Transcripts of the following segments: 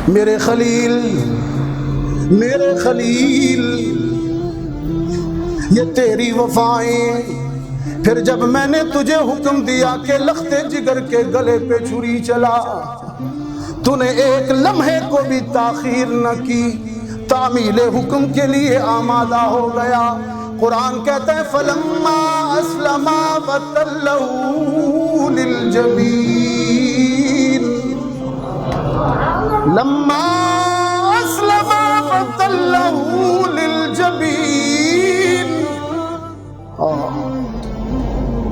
میرے خلیل یہ تیری وفائیں. پھر جب میں نے تجھے حکم دیا کہ لخت جگر کے گلے پہ چھری چلا، تو نے ایک لمحے کو بھی تاخیر نہ کی، تعمیل حکم کے لیے آمادہ ہو گیا. قرآن کہتا ہے فَلَمَّا أَسْلَمَا وَتَلَّهُ لِلْجَبِينِ. لَمَّا أَسْلَمَا وَتَلَّهُ لِلْجَبِينِ.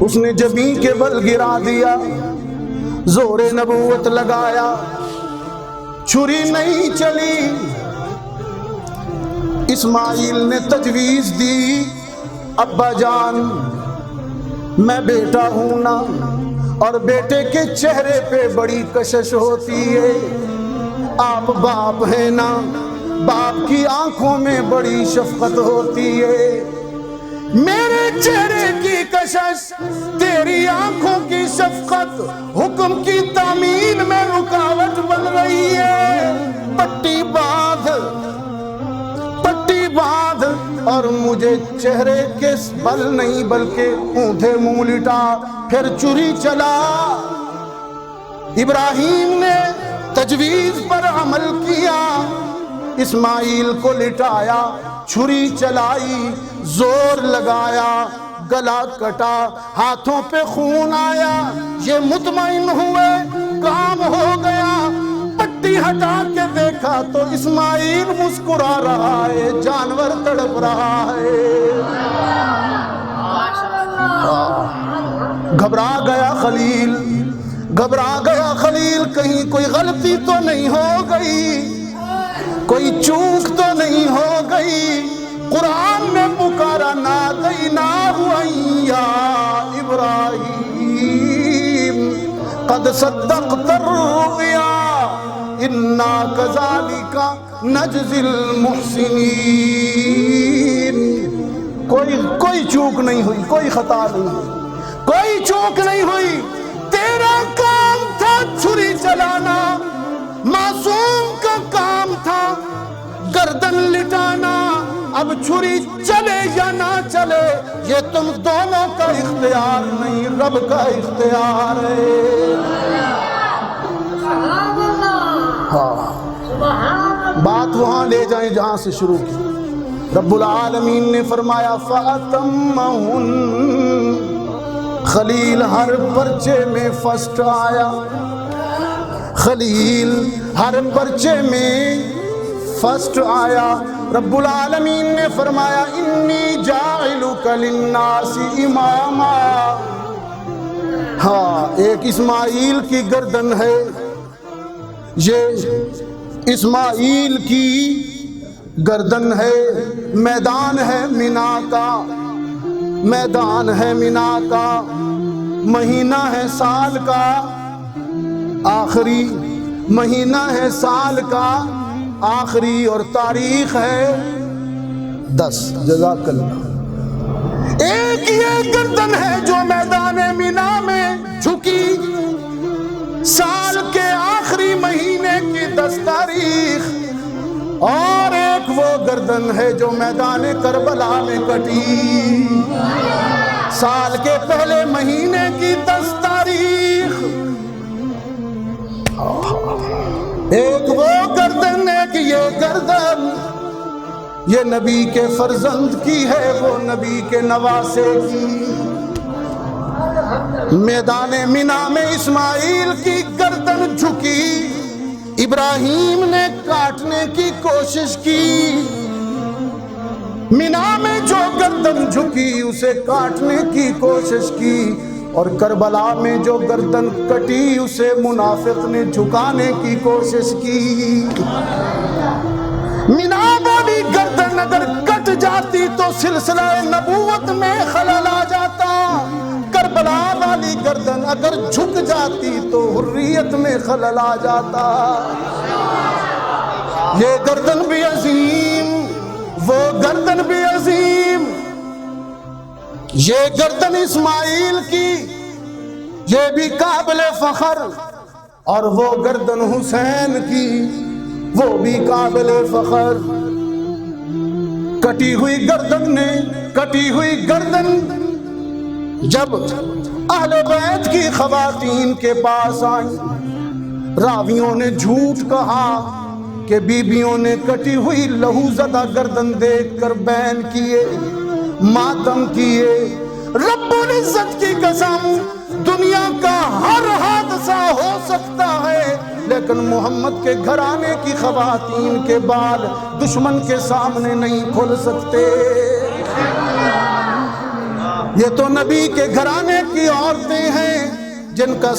اس نے جبین کے بل گرا دیا، زور نبوت لگایا، چھری نہیں چلی. اسماعیل نے تجویز دی ابا جان میں بیٹا ہوں نا، اور بیٹے کے چہرے پہ بڑی کشش ہوتی ہے. آپ باپ ہیں نا، باپ کی آنکھوں میں بڑی شفقت ہوتی ہے. میرے چہرے کی کشش، تیری آنکھوں کی شفقت حکم کی تعمیل میں رکاوٹ بن رہی ہے. پٹی باندھ اور مجھے چہرے کے بل نہیں بلکہ اونٹے منہ لٹا. پھر چھری چلا. ابراہیم نے تجویز پر عمل کیا، اسماعیل کو لٹایا، چھری چلائی، زور لگایا، گلا کٹا، ہاتھوں پہ خون آیا. یہ مطمئن ہوئے کام ہو گیا. پٹی ہٹا کے دیکھا تو اسماعیل مسکرا رہا ہے، جانور تڑپ رہا ہے. گھبرا گیا خلیل، کہیں کوئی غلطی تو نہیں ہو گئی، کوئی چوک تو نہیں ہو گئی. قرآن نے پکارا نادیناہ یا ابراہیم قد صدقت الرؤیا انا کذالک نجزی المحسنین. کوئی چوک نہیں ہوئی، کوئی خطا نہیں ہوئی، کوئی چوک نہیں ہوئی. تیرا کام تھا چھری چلانا، معصوم کا کام تھا گردن لٹانا. اب چھری چلے یا نہ چلے یہ تم دونوں کا اختیار نہیں، رب کا اختیار ہے. بات وہاں لے جائیں جہاں سے شروع کی. رب العالمین نے فرمایا فَأَتَمَّهُنَّ. خلیل ہر پرچے میں فرسٹ آیا، خلیل ہر پرچے میں فرسٹ آیا. رب العالمین نے فرمایا انی جاعلک للناس اماما. ہاں، ایک اسماعیل کی گردن ہے، یہ اسماعیل کی گردن ہے. میدان ہے مینا کا، میدان ہے مینا کا، مہینہ ہے سال کا، آخری مہینہ ہے سال کا، آخری اور تاریخ ہے 10. جزاک اللہ. ایک یہ گردن ہے جو میدان مینا میں جھکی، سال کے آخری مہینے کی 10 تاریخ. اور ایک وہ گردن ہے جو میدان کربلا میں کٹی، سال کے پہلے مہینے کی 10 تاریخ. ایک وہ گردن، ایک یہ گردن، یہ نبی کے فرزند کی ہے، وہ نبی کے نواسے کی. میدان مینا میں اسماعیل کی گردن جھکی، ابراہیم نے کاٹنے کی کوشش کی. مینا میں جو گردن جھکی اسے کاٹنے کی کوشش کی، اور کربلا میں جو گردن کٹی اسے منافق نے جھکانے کی کوشش کی. مینا والی گردن اگر کٹ جاتی تو سلسلہ نبوت میں خلل آ جاتا، کربلا والی گردن اگر جھک جاتی تو حریت میں خلل آ جاتا. یہ گردن بھی عظیم، وہ گردن بھی عظیم. یہ گردن اسماعیل کی، یہ بھی قابل فخر، اور وہ گردن حسین کی، وہ بھی قابل فخر. کٹی ہوئی گردن جب اہل بیت کی خواتین کے پاس آئیں، راویوں نے جھوٹ کہا کہ بیویوں نے کٹی ہوئی لہو زدہ گردن دیکھ کر بین کیے، ماتم کیے. رب العزت کی قسم، دنیا کا ہر حادثہ ہو سکتا ہے لیکن محمد کے گھرانے کی خواتین کے بال دشمن کے سامنے نہیں کھل سکتے. یہ تو نبی کے گھرانے کی عورتیں ہیں جن کا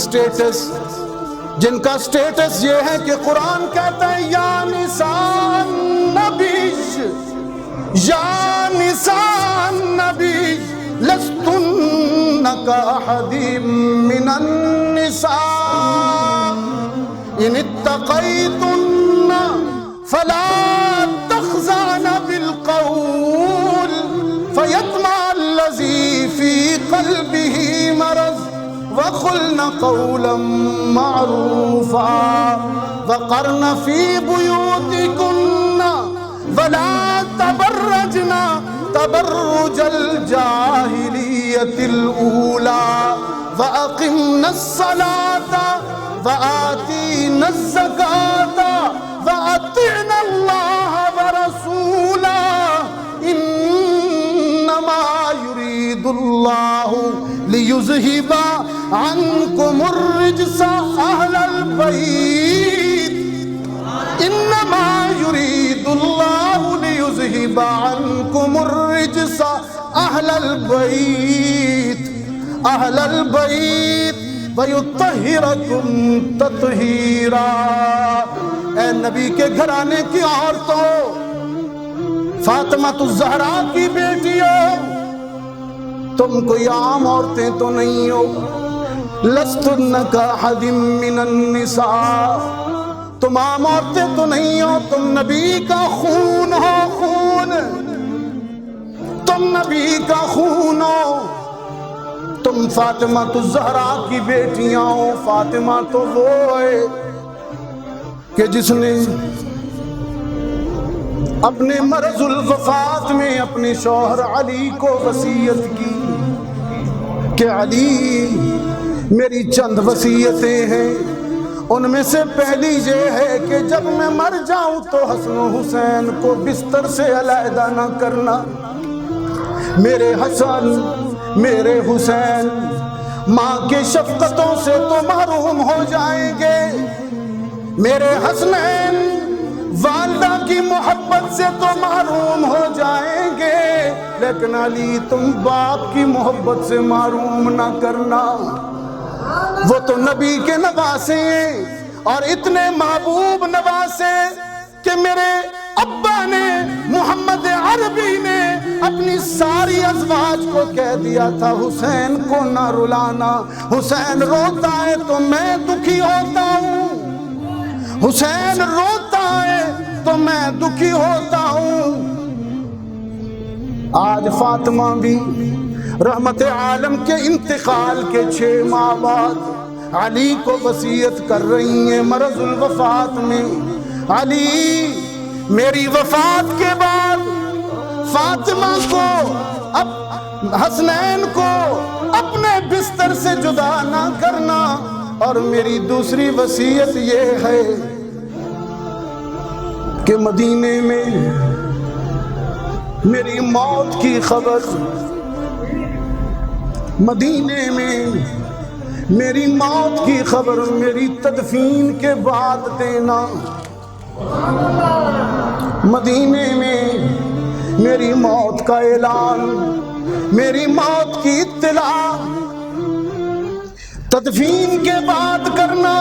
سٹیٹس یہ ہے کہ قرآن کہتا ہے یا نساء النبی، یا نساء النبی لستن کاحد من النساء ان اتقیتن فلا تخضعن بالقول فیطمع الذی فی قلبہ مرض وقلن قولا معروفا وقرن فی بیوتکن ولا تبرجن تبرج الجاہلیت الاولی واقمن الصلاة وآتین الزکاة واطعن اللہ ورسولہ انما یرید اللہ لیذہب عنکم الرجس اہل البیت، انما یرید اللہ لیذہب عنکم الرجس اہل البیت ویطہرکم تطہیرا. اے نبی کے گھرانے کی عورتوں، فاطمہ الزہرا کی بیٹیوں، تم کوئی عام عورتیں تو نہیں ہو. لستن کاحد من النساء، تم عام عورتیں تو نہیں ہو، تم نبی کا خون ہو. تم نبی کا خون ہو، تم فاطمہ الزہرا کی بیٹیاں ہو. فاطمہ تو وہ ہے کہ جس نے اپنے مرض الوفات میں اپنے شوہر علی کو وصیت کی کہ علی میری چند وصیتیں ہیں، ان میں سے پہلی یہ ہے کہ جب میں مر جاؤں تو حسن و حسین کو بستر سے علیحدہ نہ کرنا. میرے حسن میرے حسین ماں کے شفقتوں سے تو محروم ہو جائیں گے، میرے حسنین والدہ کی محبت سے تو محروم ہو جائیں گے، لیکن علی تم باپ کی محبت سے محروم نہ کرنا. وہ تو نبی کے نواسے ہیں اور اتنے محبوب نواسے کہ میرے ابا نے محمد عربی نے اپنی ساری ازواج کو کہہ دیا تھا حسین کو نہ رلانا، حسین روتا ہے تو میں دکھی ہوتا ہوں، حسین روتا ہے تو میں دکھی ہوتا ہوں. آج فاطمہ بھی رحمت عالم کے انتقال کے 6 ماہ بعد علی کو وصیت کر رہی ہیں مرض الوفات میں. علی میری وفات کے بعد فاطمہ کو حسنین کو اپنے بستر سے جدا نہ کرنا، اور میری دوسری وصیت یہ ہے کہ مدینے میں میری موت کی خبر، مدینے میں میری موت کی خبر میری تدفین کے بعد دینا. مدینے میں میری موت کا اعلان، میری موت کی اطلاع تدفین کے بعد کرنا.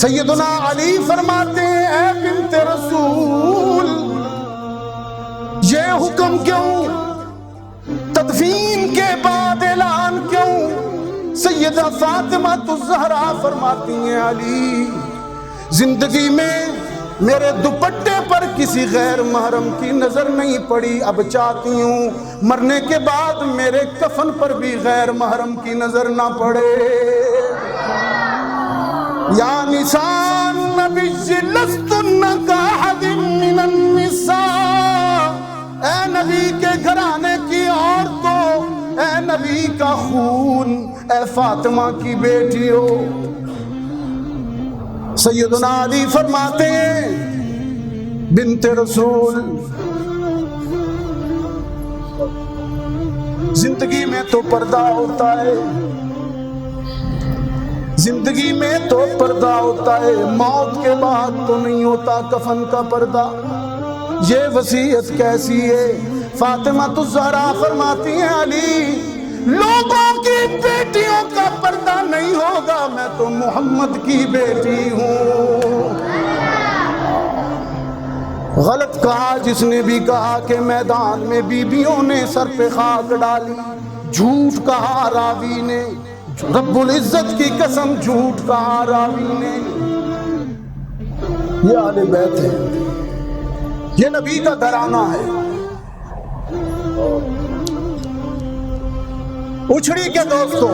سیدنا علی فرماتے ہیں اے بنت رسول، یہ حکم کیوں؟ تدفین کے بعد اعلان کیوں؟ سیدہ فاطمہ الزہرا فرماتی ہیں علی زندگی میں میرے دوپٹے پر کسی غیر محرم کی نظر نہیں پڑی، اب چاہتی ہوں مرنے کے بعد میرے کفن پر بھی غیر محرم کی نظر نہ پڑے. یا نساء النبی لستن کاحد من النساء، اے نبی کے گھرانے کی عورتوں، اے نبی کا خون، اے فاطمہ کی بیٹیوں۔ سیدنا علی فرماتے ہیں بنت رسول، زندگی میں تو پردہ ہوتا ہے، زندگی میں تو پردہ ہوتا ہے، موت کے بعد تو نہیں ہوتا کفن کا پردہ۔ یہ وصیت کیسی ہے؟ فاطمہ الزہرا فرماتی ہیں علی، لوگوں کی بیٹیوں کا پردہ نہیں ہوگا، میں تو محمد کی بیٹی ہوں۔ غلط کہا جس نے بھی کہا کہ میدان میں بیویوں نے سر پہ خاک ڈالی، جھوٹ کہا راوی نے، رب العزت کی قسم جھوٹ کہا راوی نے۔ یہ اہل بیت ہے، یہ نبی کا گھرانہ ہے۔ اچھڑی کے دوستو،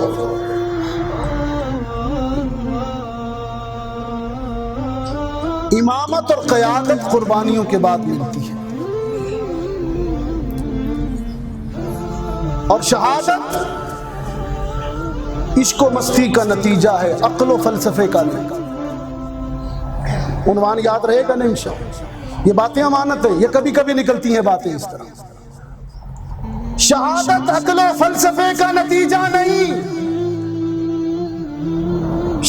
امامت اور قیادت قربانیوں کے بعد ملتی ہے، اور شہادت عشق و مستی کا نتیجہ ہے، عقل و فلسفے کا نہیں۔ عنوان یاد رہے گا نا انشاءاللہ؟ یہ باتیں امانت ہے، یہ کبھی کبھی نکلتی ہیں باتیں اس طرح۔ شہادت عقل و فلسفے کا نتیجہ نہیں،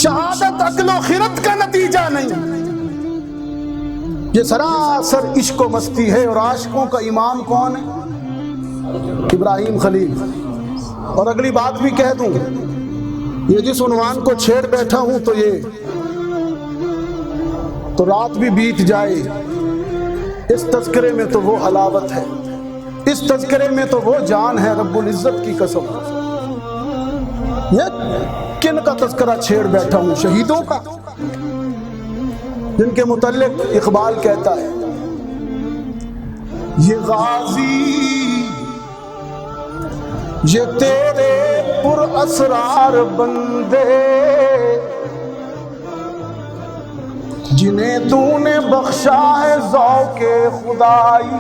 شہادت عقل و خرد کا نتیجہ نہیں، یہ سراسر عشق و مستی ہے۔ اور عاشقوں کا امام کون ہے؟ ابراہیم خلیل۔ اور اگلی بات بھی کہہ دوں، یہ جس عنوان کو چھیڑ بیٹھا ہوں تو رات بھی بیت جائے، اس تذکرے میں تو وہ حلاوت ہے، اس تذکرے میں تو وہ جان ہے، رب العزت کی قسم۔ یہ کن کا تذکرہ چھیڑ بیٹھا ہوں؟ شہیدوں کا، جن کے متعلق اقبال کہتا ہے، یہ غازی یہ تیرے پر اسرار بندے، جنہیں تو نے بخشا ہے ذوق خدائی،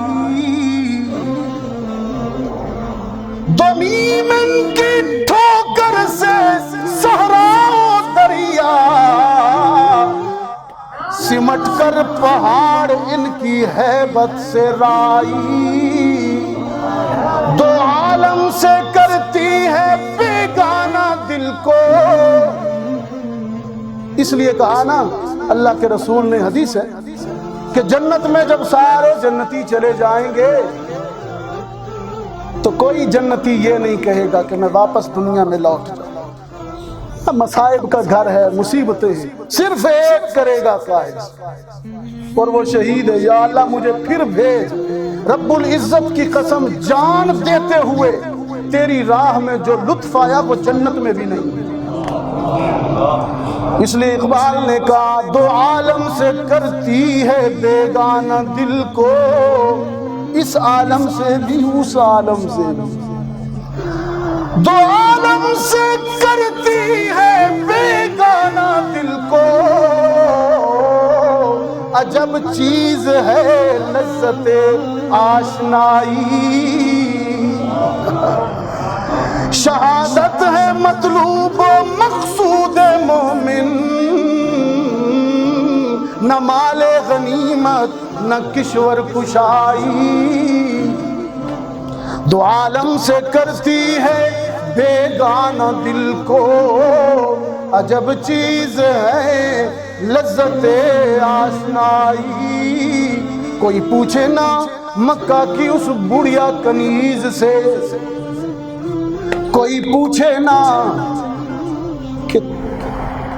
دمیم کی ٹھوکر سے صحرا و دریا، سمٹ کر پہاڑ ان کی ہیبت سے رائی، دو عالم سے کرتی ہے بیگانہ دل کو۔ اس لیے کہا نا، اللہ کے رسول نے، حدیث ہے کہ جنت میں جب سارے جنتی چلے جائیں گے تو کوئی جنتی یہ نہیں کہے گا کہ میں واپس دنیا میں لوٹ جاؤں۔ مصائب کا گھر ہے، مصیبتیں ہیں، صرف ایک کرے گا قائد، اور وہ شہید ہے۔ یا اللہ مجھے پھر بھیج، رب العزت کی قسم، جان دیتے ہوئے تیری راہ میں جو لطف آیا وہ جنت میں بھی نہیں۔ اس لیے اقبال نے کہا، دو عالم سے کرتی ہے بیگانہ دل کو، اس عالم سے بھی اس عالم سے بھی، دو عالم سے کرتی ہے بیگانہ دل کو، عجب چیز ہے لذت آشنائی، شہادت ہے مطلوب و مقصود مومن، نہ مال غنیمت نہ کشور کشائی، دو عالم سے کرتی ہے بیگانہ دل کو، عجب چیز ہے لذت آشنائی۔ کوئی پوچھے نا مکہ کی اس بڑھیا کنیز سے، کوئی پوچھے نا کہ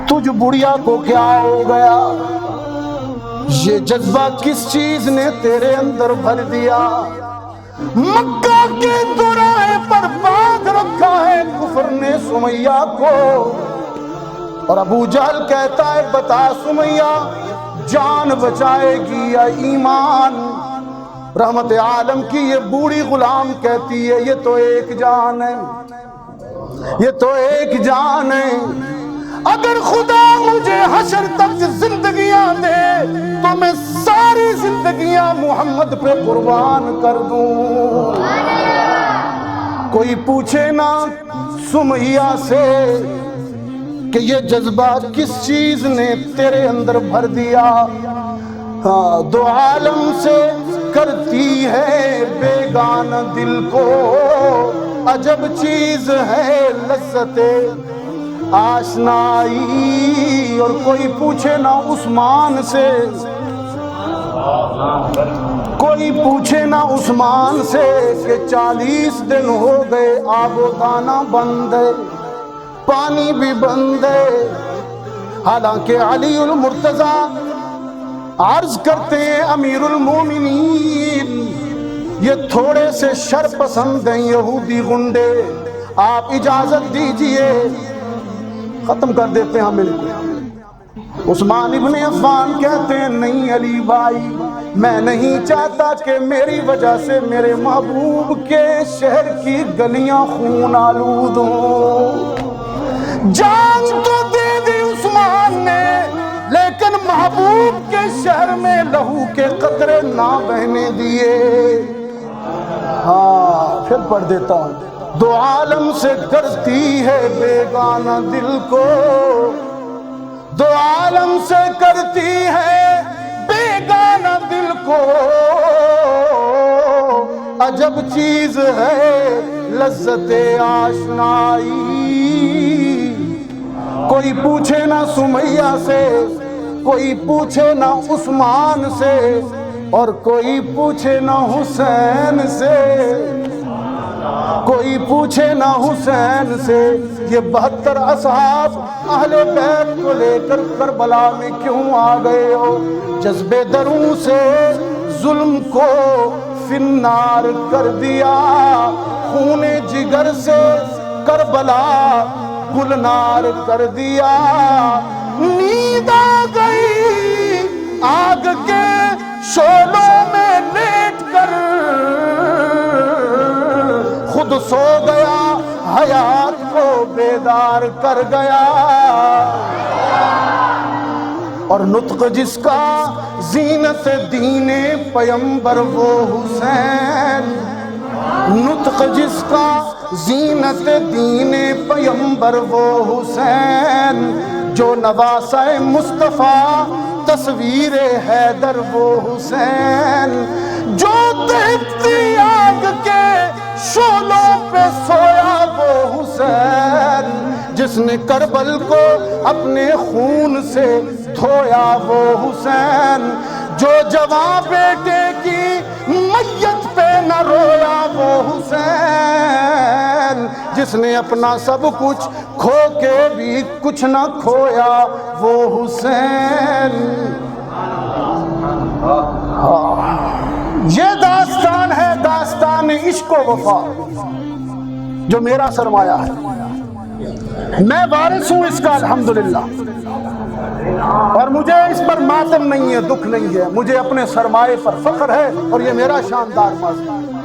تجھ بڑھیا کو کیا ہو گیا، یہ جذبہ کس چیز نے تیرے اندر بھر دیا، مکہ کے دوراہے پر باندھ رکھا ہے کفر نے سمیہ کو، اور ابو جہل کہتا ہے بتا سمیہ جان بچائے گی یا ایمان، رحمت عالم کی یہ بوڑھی غلام کہتی ہے یہ تو ایک جان ہے، یہ تو ایک جان ہے، اگر خدا مجھے حشر تک زندگیاں دے تو میں ساری زندگیاں محمد پہ قربان کر دوں۔ کوئی پوچھے نا سمیہ سے کہ یہ جذبہ کس چیز نے تیرے اندر بھر دیا، دو عالم سے کرتی ہے بیگانہ دل کو، عجب چیز ہے لذت آشنائی۔ اور کوئی پوچھے نا عثمان سے، کوئی پوچھے نا عثمان سے کہ 40 دن ہو گئے آب و دانہ بند ہے، پانی بھی بند ہے، حالانکہ علی المرتضی عرض کرتے ہیں امیر المومنین یہ تھوڑے سے شر پسند ہیں یہودی گنڈے، آپ اجازت دیجئے ختم کر دیتے ہیں مل کو۔ عثمان ابن عفان کہتے ہیں نہیں علی بھائی، میں نہیں چاہتا کہ میری وجہ سے میرے محبوب کے شہر کی گلیاں خون آلود ہوں۔ جان تو دے دی عثمان نے لیکن محبوب کے شہر میں لہو کے قطرے نہ بہنے دیے۔ ہاں پھر پڑھ دیتا ہوں۔ دو عالم سے کرتی ہے بیگانہ دل کو، دو عالم سے کرتی ہے بیگانہ دل کو، عجب چیز ہے لذت آشنائی۔ کوئی پوچھے نہ سمیہ سے، کوئی پوچھے نہ عثمان سے، اور کوئی پوچھے نہ حسین سے، کوئی پوچھے نہ حسین سے۔ یہ 72 اصحاب اہل بیت کو لے کر کربلا میں کیوں آ گئے ہو؟ جذبے دروں سے ظلم کو فنار کر دیا، خون جگر سے کربلا گلنار کر دیا۔ نیند آ گئی آگ کے شعلوں میں لیٹ کر، خود سو گیا حیات کو بیدار کر گیا۔ اور نطق جس کا زینت دین پیمبر وہ حسین، نطق جس کا زینت دین پیمبر وہ حسین، جو نواسہ مصطفیٰ تصویر حیدر وہ حسین، جو دہتی آگ کے شعلوں پہ سویا وہ حسین، جس نے کربل کو اپنے خون سے دھویا وہ حسین، جو جوان بیٹے کی میت پہ نہ رویا وہ حسین، جس نے اپنا سب کچھ کھو کے بھی کچھ نہ کھویا وہ حسین۔ یہ داستان ہے داستان عشق و وفا، جو میرا سرمایہ ہے، میں وارث ہوں اس کا الحمدللہ، اور مجھے اس پر ماتم نہیں ہے، دکھ نہیں ہے، مجھے اپنے سرمایے پر فخر ہے، اور یہ میرا شاندار ماضی ہے۔